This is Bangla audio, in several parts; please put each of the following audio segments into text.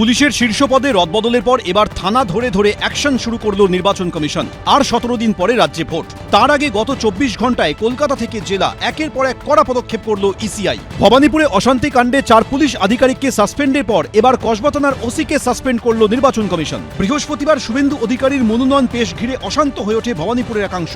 পুলিশের শীর্ষ পদে রদবদলের পর এবার থানা ধরে ধরে অ্যাকশন শুরু করল নির্বাচন কমিশন। আর 17 দিন পরে রাজ্যে ভোট। তার আগে গত 24 ঘন্টায় কলকাতা থেকে জেলা একের পর এক কড়া পদক্ষেপ করল ইসিআই। ভবানীপুরে অশান্তি কাণ্ডে 4 পুলিশ আধিকারিককে সাসপেন্ডের পর এবার কসবা থানার ওসিকে সাসপেন্ড করল নির্বাচন কমিশন। বৃহস্পতিবার শুভেন্দু অধিকারীর মনোনয়ন পেশ ঘিরে অশান্ত হয়ে ওঠে ভবানীপুরের একাংশ।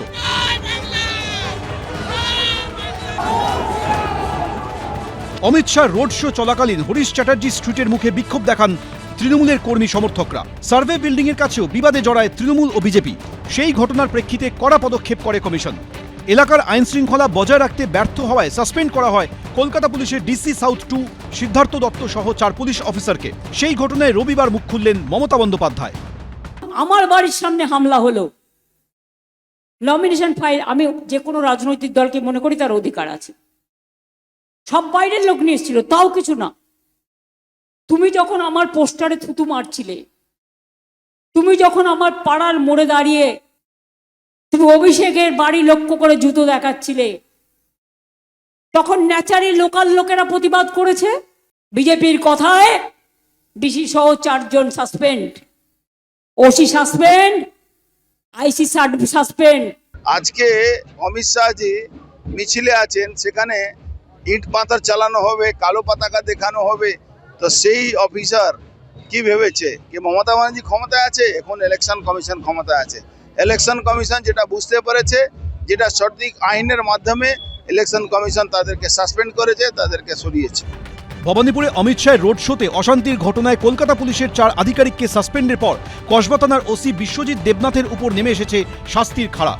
অমিত শাহ রোড শো চলাকালীন হরিশ চ্যাটার্জি স্ট্রিটের মুখে বিক্ষোভ দেখান তৃণমূলের কর্মী সমর্থকরা। সার্ভে বিল্ডিং এর কাছেও বিবাদে জড়ায় তৃণমূল ও বিজেপি। সেই ঘটনার প্রেক্ষিতে কড়া পদক্ষেপ করে কমিশন। এলাকার আইন শৃঙ্খলা বজায় রাখতে ব্যর্থ হওয়ায় সাসপেন্ড করা হয় কলকাতা পুলিশের ডিসি সাউথ 2 সিদ্ধার্থ দত্ত সহ 4 পুলিশ অফিসারকে। সেই ঘটনায় রবিবার মুখ খুললেন মমতা বন্দ্যোপাধ্যায়। আমার বাড়ির সামনে হামলা হলো, নমিনেশন ফাইল, আমি যে কোনো রাজনৈতিক দলকে মনে করি তার অধিকার আছে, সব বাইরের লোক নিয়ে এসেছিল, তাও কিছু না। তুমি যখন আমার পোস্টারে থুতু মারছিলে, তুমি যখন আমার পাড়ার মোড়ে দাঁড়িয়ে তুমি অভিষেকের বাড়ি লক্ষ্য করে জুতো দেখাচ্ছিলে, তখন ন্যাচারি লোকাল লোকেরা প্রতিবাদ করেছে। বিজেপির কথায় ডিসি সহ 4 জন সাসপেন্ড, ওসি সাসপেন্ড, আইসি সাসপেন্ড। আজকে অমিত শাহজি মিছিলে আছেন, সেখানে ইট পাথর চালানো হবে, কালো পতাকা দেখানো হবে। তো সেই অফিসার কি ভেবেছে কি মমতা ব্যানার্জি ক্ষমতায় আছে? এখন ইলেকশন কমিশন ক্ষমতায় আছে। ইলেকশন কমিশন যেটা বুঝতে পেরেছে, যেটা সঠিক আইনের মাধ্যমে ইলেকশন কমিশন তাদেরকে সাসপেন্ড করেছে, তাদেরকে সরিয়েছে। ভবানীপুরে অমিত শাহের রোড শোতে অশান্তির ঘটনায় কলকাতা পুলিশের 4 আধিকারিককে সাসপেন্ডের পর কসবা থানার ওসি বিশ্বজিৎ দেবনাথের উপর নেমে এসেছে শাস্তির খাড়া।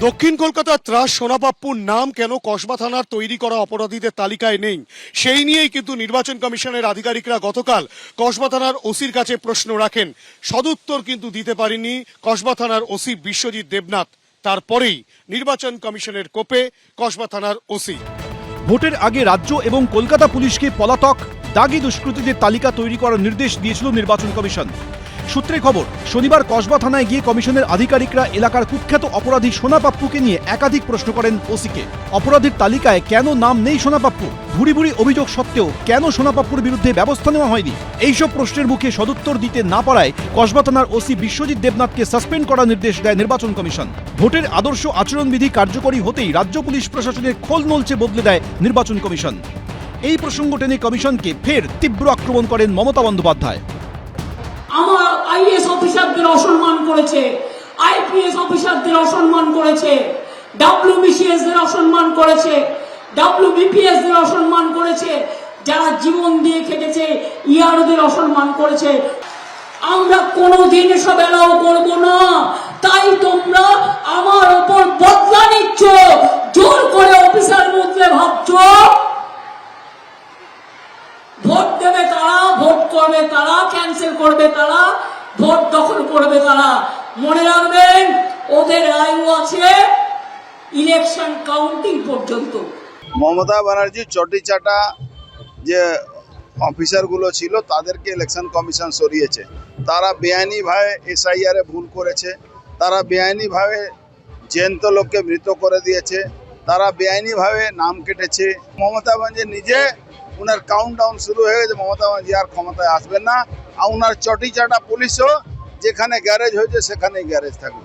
দক্ষিণ কলকাতার ত্রাস সোনাপাপ্পুর নাম কেন কসবা থানার তৈরি করা অপরাধীদের তালিকায় নেই, সেই নিয়েই কিন্তু নির্বাচন কমিশনের আধিকারিকরা গতকাল কসবা থানার ওসির কাছে প্রশ্ন রাখেন। সদুত্তর কিন্তু দিতে পারেনি কসবা থানার ওসি বিশ্বজিৎ দেবনাথ। তারপরেই নির্বাচন কমিশনের কোপে কসবা থানার ওসি। ভোটের আগে রাজ্য এবং কলকাতা পুলিশকে পলাতক দাগী দুষ্কৃতীদের তালিকা তৈরি করার নির্দেশ দিয়েছিল নির্বাচন কমিশন। সূত্রে খবর, শনিবার কসবা থানায় গিয়ে কমিশনের আধিকারিকরা এলাকার কুখ্যাত অপরাধী সোনাপাপ্পুকে নিয়ে একাধিক প্রশ্ন করেন ওসিকে। অপরাধীর তালিকায় কেন নাম নেই সোনাপাপ্পু? ভুরি ভুরি অভিযোগ সত্ত্বেও কেন সোনাপাপ্পুর বিরুদ্ধে ব্যবস্থা নেওয়া হয়নি? এইসব প্রশ্নের মুখে সদুত্তর দিতে না পারায় কসবা থানার ওসি বিশ্বজিৎ দেবনাথকে সাসপেন্ড করার নির্দেশ দেয় নির্বাচন কমিশন। ভোটের আদর্শ আচরণবিধি কার্যকরী হতেই রাজ্য পুলিশ প্রশাসনের খোল নলচে বদলে দেয় নির্বাচন কমিশন। এই প্রসঙ্গ টেনে কমিশনকে ফের তীব্র আক্রমণ করেন মমতা বন্দ্যোপাধ্যায়। আমার আইএস অফিসারদের অসম্মান করেছে, আইপিএস অফিসারদের অসম্মান করেছে, ডব্লিউবিসিএস দের অসম্মান করেছে, ডব্লিউবিপিএস দের অসম্মান করেছে, যারা জীবন দিয়ে খেটেছে ইয়ারদের অসম্মান করেছে। আমরা কোনোদিন এসব এলাও করব না। তাই তোমরা আমার ওপর বদলা নিচ্ছ, জোর করে অফিসার মধ্যে ভাবছো। ভোট দেবে তারা, ভোট করবে তারা, ক্যান্সেল করবে তারা, ভোট দখল করবে তারা। মনে রাখবেন, ওদের আয়ু আছে ইলেকশন কাউন্টিং পর্যন্ত। মমতা ব্যানার্জি চটি চাটা যে অফিসারগুলো ছিল তাদেরকে ইলেকশন কমিশন সরিয়েছে। তারা বেআইনিভাবে এসআইআর এ ভুল করেছে, তারা বেআইনিভাবে জ্যান্ত লোককে মৃত করে দিয়েছে, তারা বেআইনিভাবে নাম কেটেছে। মমতা ব্যানার্জি নিজে, উনার কাউন্টডাউন শুরু হয়ে গেছে। মমতা ব্যানার্জি আর ক্ষমতায় আসবেন না। আর উনার চটি চাটা পুলিশও যেখানে গ্যারেজ হয়েছে সেখানেই গ্যারেজ থাকবে।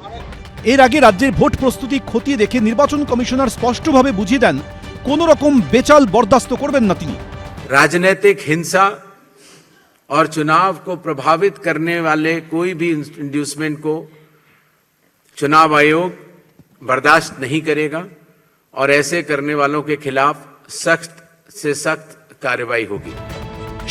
এর আগে রাজ্যের ভোট প্রস্তুতি খতিয়ে দেখে নির্বাচন কমিশনার স্পষ্টভাবে বুঝিয়ে দেন, কোন রকম বেচাল বরদাস্ত করবেন না তিনি। राजनीतिक हिंसा और चुनाव को प्रभावित करने वाले कोई भी इंड्यूसमेंट को चुनाव आयोग बर्दाश्त नहीं करेगा और ऐसे करने वालों के खिलाफ सख्त से सख्त कार्रवाई होगी।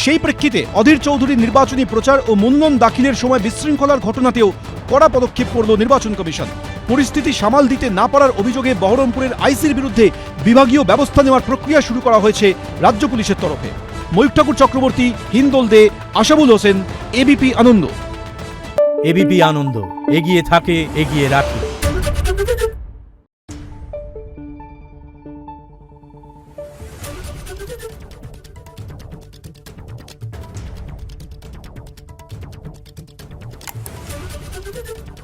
সেই প্রেক্ষিতে অধীর চৌধুরীর নির্বাচনী প্রচার ও মনোনয়ন দাখিলের সময় বিশৃঙ্খলার ঘটনাতেও কড়া পদক্ষেপ করল নির্বাচন কমিশন। পরিস্থিতি সামাল দিতে না পারার অভিযোগে বহরমপুরের আইসির বিরুদ্ধে বিভাগীয় ব্যবস্থা নেওয়ার প্রক্রিয়া শুরু করা হয়েছে রাজ্য পুলিশের তরফে। ময়ূর ঠাকুর চক্রবর্তী, হিন্দোল দে, আশাবুল হোসেন, এবিপি আনন্দ। এবিপি আনন্দ, এগিয়ে থাকে, এগিয়ে রাখে। Thank you.